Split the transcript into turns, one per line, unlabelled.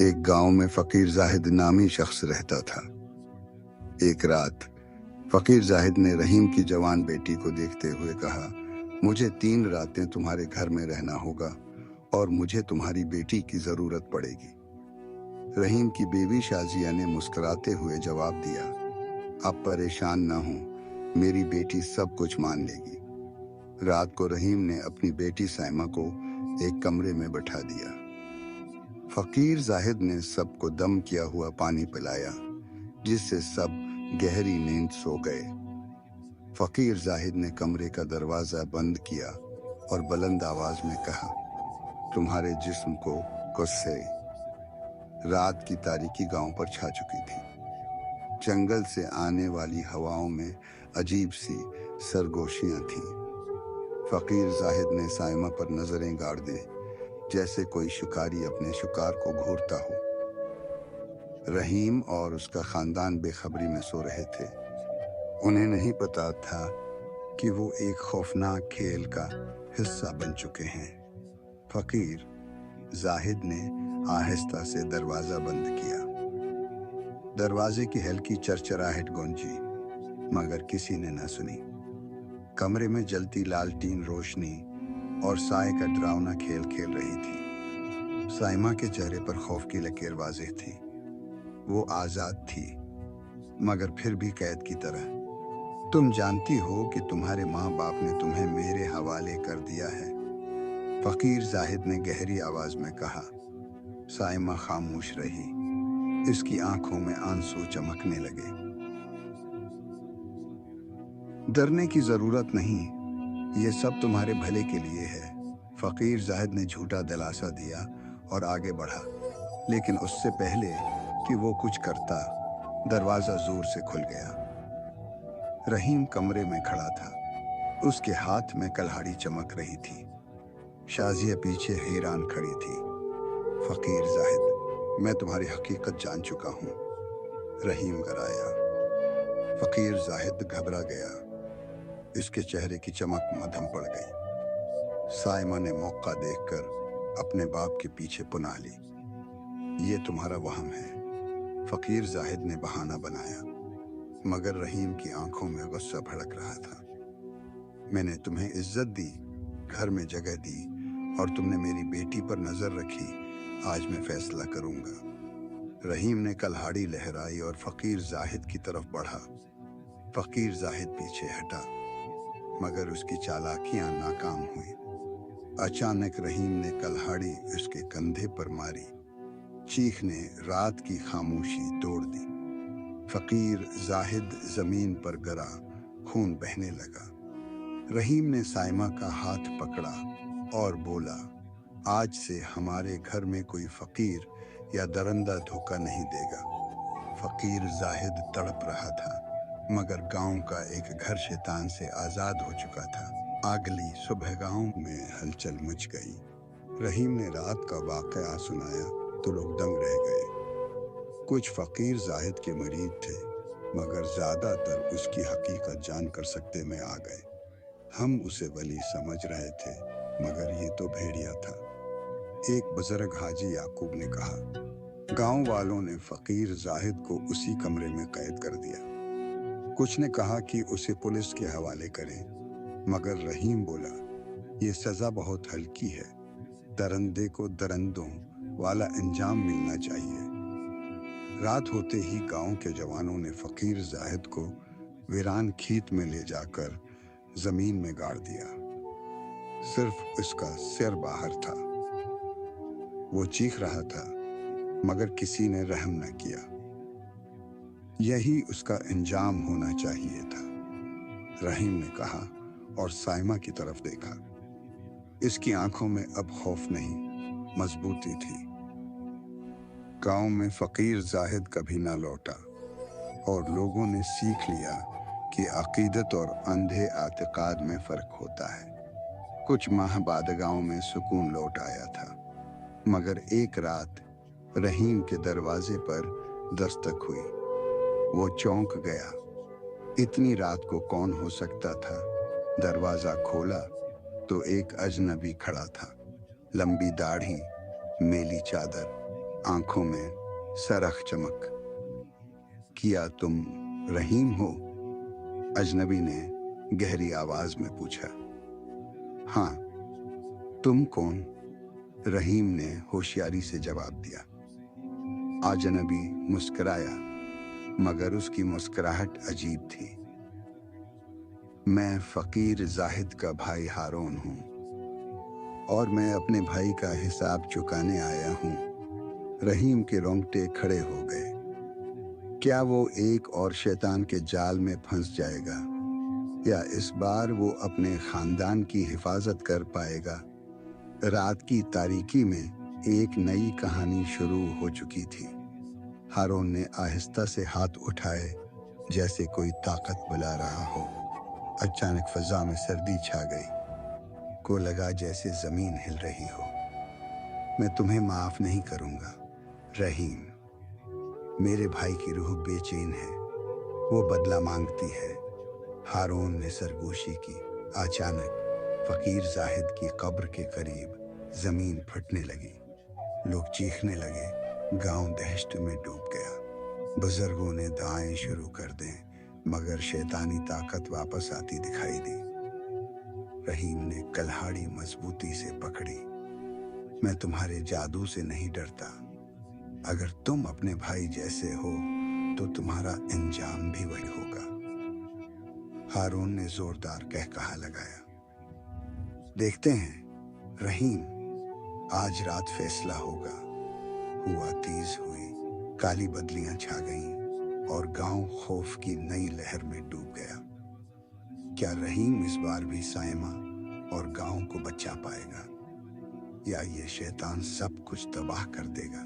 एक गांव में फकीर जाहिद नामी शख्स रहता था। एक रात फकीर जाहिद ने रहीम की जवान बेटी को देखते हुए कहा, मुझे 3 रातें तुम्हारे घर में रहना होगा और मुझे तुम्हारी बेटी की जरूरत पड़ेगी। रहीम की बीवी शाजिया ने मुस्कुराते हुए जवाब दिया, आप परेशान न हो, मेरी बेटी सब कुछ मान लेगी। रात को रहीम ने अपनी बेटी साइमा को एक कमरे में बैठा दिया। फकीर जाहिद ने सबको दम किया हुआ पानी पिलाया, जिससे सब गहरी नींद सो गए। फकीर जाहिद ने कमरे का दरवाजा बंद किया और बुलंद आवाज में कहा, तुम्हारे जिस्म को गुस्से। रात की तारीकी गांव पर छा चुकी थी। जंगल से आने वाली हवाओं में अजीब सी सरगोशियां थीं। फकीर जाहिद ने साइमा पर नजरें गाड़ दी, जैसे कोई शिकारी अपने शिकार को घूरता हो। रहीम और उसका खानदान बेखबरी में सो रहे थे। उन्हें नहीं पता था कि वो एक खौफनाक खेल का हिस्सा बन चुके हैं। फकीर जाहिद ने आहिस्ता से दरवाजा बंद किया। दरवाजे की हल्की चरचराहट गूंजी, मगर किसी ने न सुनी। कमरे में जलती लालटीन रोशनी और साए का डरावना खेल खेल रही थी। साइमा के चेहरे पर खौफ की लकीर वाज़ेह थी। वो आजाद थी, मगर फिर भी कैद की तरह। तुम जानती हो कि तुम्हारे माँ बाप ने तुम्हें मेरे हवाले कर दिया है, फकीर जाहिद ने गहरी आवाज में कहा। साइमा खामोश रही। इसकी आंखों में आंसू चमकने लगे। डरने की जरूरत नहीं, ये सब तुम्हारे भले के लिए है, फकीर जाहिद ने झूठा दिलासा दिया और आगे बढ़ा। लेकिन उससे पहले कि वो कुछ करता, दरवाजा जोर से खुल गया। रहीम कमरे में खड़ा था। उसके हाथ में कल्हाड़ी चमक रही थी। शाजिया पीछे हैरान खड़ी थी। फकीर जाहिद, मैं तुम्हारी हकीकत जान चुका हूँ, रहीम कराया। फकीर जाहिद घबरा गया। इसके चेहरे की चमक मद्धम पड़ गई। साइमा ने मौका देखकर अपने बाप के पीछे पुना ली। ये तुम्हारा वहम है, फकीर जाहिद ने बहाना बनाया, मगर रहीम की आंखों में गुस्सा भड़क रहा था। मैंने तुम्हें इज्जत दी, घर में जगह दी और तुमने मेरी बेटी पर नजर रखी। आज मैं फैसला करूंगा। रहीम ने कल्हाड़ी लहराई और फकीर जाहिद की तरफ बढ़ा। फकीर जाहिद पीछे हटा, मगर उसकी चालाकियां नाकाम हुई। अचानक रहीम ने कल्हाड़ी उसके कंधे पर मारी। चीख ने रात की खामोशी तोड़ दी। फकीर जाहिद जमीन पर गिरा, खून बहने लगा। रहीम ने साइमा का हाथ पकड़ा और बोला, आज से हमारे घर में कोई फकीर या दरंदा धोखा नहीं देगा। फकीर जाहिद तड़प रहा था, मगर गांव का एक घर शैतान से आजाद हो चुका था। अगली सुबह गांव में हलचल मच गई। रहीम ने रात का वाकया सुनाया तो लोग दंग रह गए। कुछ फकीर जाहिद के मरीद थे, मगर ज्यादातर उसकी हकीकत जानकर सकते में आ गए। हम उसे वली समझ रहे थे, मगर ये तो भेड़िया था। एक बुजुर्ग हाजी याकूब ने कहा। गांव वालों ने फकीर जाहिद को उसी कमरे में कैद कर दिया। कुछ ने कहा कि उसे पुलिस के हवाले करें, मगर रहीम बोला, ये सजा बहुत हल्की है, दरंदे को दरंदों वाला अंजाम मिलना चाहिए। रात होते ही गांव के जवानों ने फकीर जाहिद को वीरान खेत में ले जाकर जमीन में गाड़ दिया। सिर्फ उसका सिर बाहर था। वो चीख रहा था, मगर किसी ने रहम न किया। यही उसका अंजाम होना चाहिए था, रहीम ने कहा और साइमा की तरफ देखा। इसकी आंखों में अब खौफ नहीं, मजबूती थी। गांव में फकीर जाहिद कभी ना लौटा और लोगों ने सीख लिया कि अकीदत और अंधे आतिकाद में फर्क होता है। कुछ माह बाद गांव में सुकून लौट आया था, मगर एक रात रहीम के दरवाजे पर दस्तक हुई। वो चौंक गया। इतनी रात को कौन हो सकता था? दरवाजा खोला तो एक अजनबी खड़ा था। लंबी दाढ़ी, मेली चादर, आंखों में सरख चमक। किया तुम रहीम हो? अजनबी ने गहरी आवाज में पूछा। हाँ। तुम कौन? रहीम ने होशियारी से जवाब दिया। अजनबी मुस्कुराया, मगर उसकी मुस्कुराहट अजीब थी। मैं फकीर जाहिद का भाई हारून हूँ, और मैं अपने भाई का हिसाब चुकाने आया हूँ। रहीम के रोंगटे खड़े हो गए। क्या वो एक और शैतान के जाल में फंस जाएगा, या इस बार वो अपने खानदान की हिफाजत कर पाएगा? रात की तारीकी में एक नई कहानी शुरू हो चुकी थी। हारून ने आहिस्ता से हाथ उठाए, जैसे कोई ताकत बुला रहा हो। अचानक फजा में सर्दी छा गई। को लगा जैसे जमीन हिल रही हो। मैं तुम्हें माफ नहीं करूंगा रहीम। मेरे भाई की रूह बेचैन है, वो बदला मांगती है। हारून ने सरगोशी की। अचानक फकीर जाहिद की कब्र के करीब जमीन फटने लगी। लोग चीखने लगे। गांव दहशत में डूब गया। बुजुर्गों ने दुआएं शुरू कर दें, मगर शैतानी ताकत वापस आती दिखाई दी। रहीम ने कल्हाड़ी मजबूती से पकड़ी। मैं तुम्हारे जादू से नहीं डरता। अगर तुम अपने भाई जैसे हो तो तुम्हारा अंजाम भी वही होगा। हारून ने जोरदार कहकहा लगाया। देखते हैं रहीम, आज रात फैसला होगा। हुआ तीज हुई, काली बदलियां छा गईं और गांव खौफ की नई लहर में डूब गया। क्या रहीम इस बार भी साइमा और गांव को बचा पाएगा, या ये शैतान सब कुछ तबाह कर देगा?